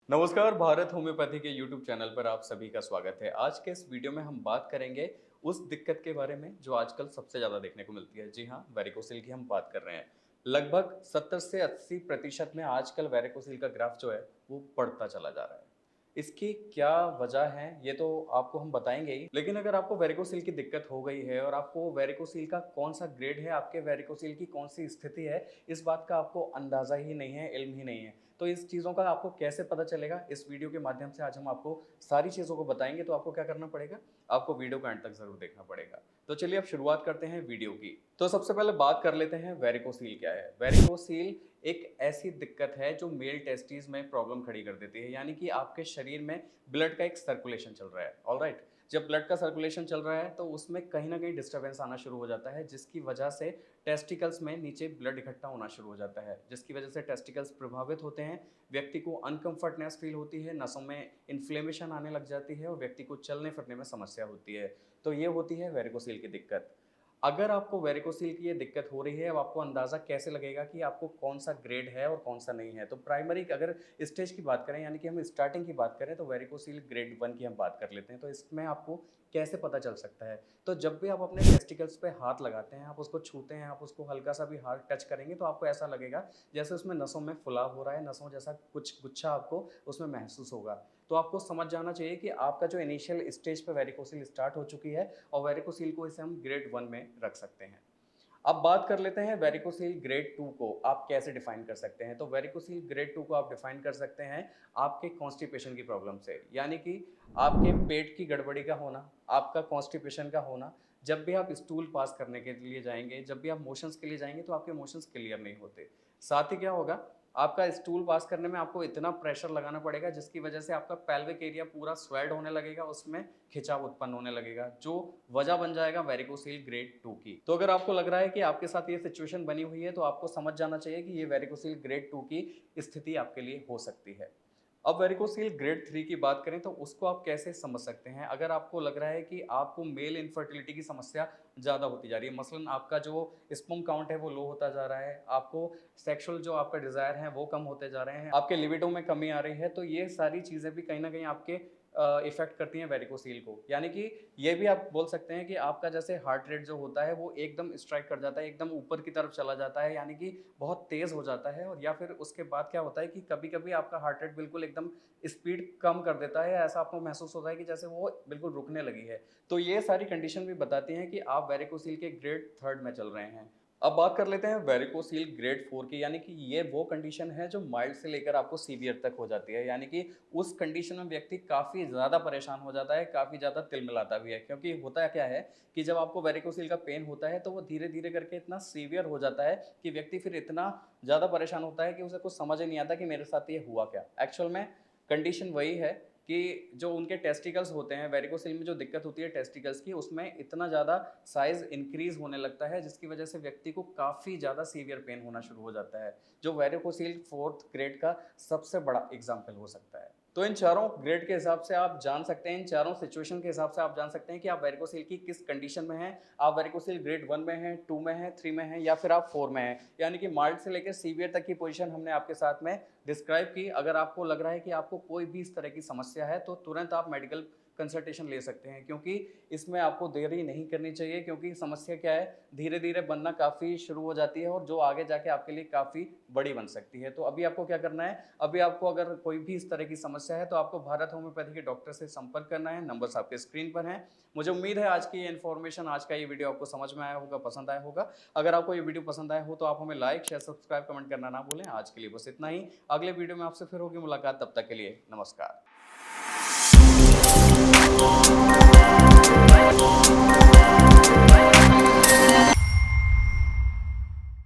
नमस्कार, भारत होम्योपैथी के YouTube channel पर आप सभी का स्वागत है। आज के इस वीडियो में हम बात करेंगे उस दिक्कत के बारे में जो आजकल सबसे ज़्यादा देखने को मिलती है। जी हाँ, वेरिकोसिल की हम बात कर रहे हैं। लगभग 70 से 80% में आजकल वेरिकोसिल का ग्राफ जो है वो बढ़ता चला जा रहा है। इसकी क्या वजह है ये तो आपको हम बताएंगे ही, लेकिन अगर आपको वेरिकोसिल की दिक्कत हो गई है और आपको वेरिकोसिल का कौन सा ग्रेड है, आपके वेरिकोसिल की कौन सी स्थिति है, इस बात का आपको अंदाज़ा ही नहीं है, इल्म ही नहीं है, तो इस चीज़ों का आपको कैसे पता चलेगा? इस वीडियो के माध्यम से आज हम आपको सारी चीज़ों को बताएँगे। तो आपको क्या करना पड़ेगा? आपको वीडियो का एंड तक ज़रूर देखना पड़ेगा। तो चलिए अब शुरुआत करते हैं वीडियो की। तो सबसे पहले बात कर लेते हैं वेरिकोसील क्या है? वेरिकोसील एक ऐसी दिक्कत है जो मेल टेस्टिस में प्रॉब्लम खड़ी कर देती है, यानी कि आपके शरीर में ब्लड का एक सर्कुलेशन चल रहा है, ऑलराइट? जब ब्लड का सर्कुलेशन चल रहा है तो उसमें कहीं न कहीं डिस्टर्बेंस आना शुरू हो जाता है, जिसकी वजह से टेस्टिकल्स में नीचे ब्लड इकट्ठा होना शुरू हो जाता है, जिसकी वजह से टेस्टिकल्स प्रभावित होते हैं, व्यक्ति को अनकंफर्टनेस फील होती है, नसों में इन्फ्लेमेशन आने लग जाती है और व्यक्ति को चलने फिरने में समस्या होती है। तो ये होती है वेरिकोसील की दिक्कत। अगर आपको वेरिकोसील की ये दिक्कत हो रही है, अब आपको अंदाज़ा कैसे लगेगा कि आपको कौन-सा ग्रेड है और कौन-सा नहीं है? तो प्राइमरी अगर स्टेज की बात करें, यानी कि हम स्टार्टिंग की बात करें, तो वेरिकोसील ग्रेड 1 की हम बात कर लेते हैं। तो इसमें आपको कैसे पता चल सकता है? तो जब भी आप अपने टेस्टिकल्स पे हाथ लगाते हैं, आप उसको छूते हैं, आप उसको हल्का-सा भी हाथ टच करेंगे तो आपको ऐसा लगेगा जैसे उसमें नसों में फुलाव हो रहा है, नसों जैसा कुछ गुच्छा आपको उसमें महसूस होगा। तो आपको समझ जाना चाहिए कि आपका जो इनिशियल स्टेज पे वेरिकोसील स्टार्ट हो चुकी है और वेरिकोसील को इसे हम ग्रेड 1 में रख सकते हैं। अब बात कर लेते हैं वेरिकोसील ग्रेड 2 को आप कैसे डिफाइन कर सकते हैं। तो वेरिकोसील ग्रेड 2 को आप डिफाइन कर सकते हैं आपके कॉन्स्टिपेशन की प्रॉब्लम से, यानी कि आपके पेट की गड़बड़ी का होना, आपका कॉन्स्टिपेशन का होना। जब भी आप स्टूल पास करने के लिए जाएंगे, जब भी आप मोशंस के लिए जाएंगे तो आपके मोशंस क्लियर नहीं होते। साथ ही क्या होगा, आपका स्टूल पास करने में आपको इतना प्रेशर लगाना पड़ेगा जिसकी वजह से आपका पेल्विक एरिया पूरा स्वेल्ड होने लगेगा, उसमें खिंचाव उत्पन्न होने लगेगा, जो वजह बन जाएगा वेरिकोसील ग्रेड 2 की। तो अगर आपको लग रहा है कि आपके साथ ये सिचुएशन बनी हुई है तो आपको समझ जाना चाहिए कि ये वेरिकोसील ग्रेड 2 की स्थिति आपके लिए हो सकती है। अब वेरिकोसील ग्रेड 3 की बात करें तो उसको आप कैसे समझ सकते हैं? अगर आपको लग रहा है कि आपको मेल इनफर्टिलिटी की समस्या ज़्यादा होती जा रही है, मसलन आपका जो स्पर्म काउंट है वो लो होता जा रहा है, आपको सेक्सुअल जो आपका डिज़ायर है वो कम होते जा रहे हैं, आपके लिबिडो में कमी आ रही है, तो ये सारी चीज़ें भी कहीं न कहीं आपके इफ़ेक्ट करती हैं वेरिकोसील को। यानी कि ये भी आप बोल सकते हैं कि आपका जैसे हार्ट रेट जो होता है वो एकदम स्ट्राइक कर जाता है, एकदम ऊपर की तरफ चला जाता है, यानी कि बहुत तेज़ हो जाता है। और या फिर उसके बाद क्या होता है कि कभी-कभी आपका हार्ट रेट बिल्कुल एकदम स्पीड कम कर देता है, ऐसा आपको महसूस होता है कि जैसे वो बिल्कुल रुकने लगी है। तो ये सारी कंडीशन भी बताती हैं कि आप वेरिकोसील के ग्रेड 3 में चल रहे हैं। अब बात कर लेते हैं वेरिकोसील ग्रेड 4 की, यानी कि ये वो कंडीशन है जो माइल्ड से लेकर आपको सीवियर तक हो जाती है, यानी कि उस कंडीशन में व्यक्ति काफ़ी ज़्यादा परेशान हो जाता है, काफ़ी ज़्यादा तिलमिलाता भी है। क्योंकि होता क्या है कि जब आपको वेरिकोसील का पेन होता है तो वो धीरे-धीरे करके इतना सीवियर हो जाता है कि व्यक्ति फिर इतना ज़्यादा परेशान होता है कि उसे कुछ समझ ही नहीं आता कि मेरे साथ ये हुआ क्या? एक्चुअल में कंडीशन वही है कि जो उनके टेस्टिकल्स होते हैं, वेरिकोसिल में जो दिक्कत होती है टेस्टिकल्स की, उसमें इतना ज़्यादा साइज़ इंक्रीज़ होने लगता है जिसकी वजह से व्यक्ति को काफ़ी ज़्यादा सीवियर पेन होना शुरू हो जाता है, जो वेरिकोसिल 4th ग्रेड का सबसे बड़ा एग्ज़ाम्पल हो सकता है। तो इन चारों ग्रेड के हिसाब से आप जान सकते हैं, इन चारों सिचुएशन के हिसाब से आप जान सकते हैं कि आप वेरिकोसिल की किस कंडीशन में हैं। आप वेरिकोसिल ग्रेड 1 में हैं, 2 में हैं, 3 में हैं या फिर आप 4 में हैं। यानी कि माइल्ड से लेकर सीवियर तक की पोज़ीशन हमने आपके साथ में डिस्क्राइब की। अगर आपको लग रहा है कि आपको कोई भी इस तरह की समस्या है तो तुरंत आप मेडिकल कंसल्टेशन ले सकते हैं, क्योंकि इसमें आपको देरी नहीं करनी चाहिए, क्योंकि समस्या क्या है, धीरे-धीरे बनना काफ़ी शुरू हो जाती है और जो आगे जाके आपके लिए काफ़ी बड़ी बन सकती है। तो अभी आपको क्या करना है, अभी आपको अगर कोई भी इस तरह की समस्या है तो आपको भारत होम्योपैथी के डॉक्टर से संपर्क करना है, नंबर्स आपके स्क्रीन पर हैं। मुझे उम्मीद है आज की ये इन्फॉर्मेशन, आज का ये वीडियो आपको समझ में आया होगा, पसंद आया होगा। अगर आपको ये वीडियो पसंद आया हो तो आप हमें लाइक, शेयर, सब्सक्राइब, कमेंट करना ना भूलें। आज के लिए बस इतना ही। अगले वीडियो में आपसे फिर होगी मुलाकात, तब तक के लिए नमस्कार।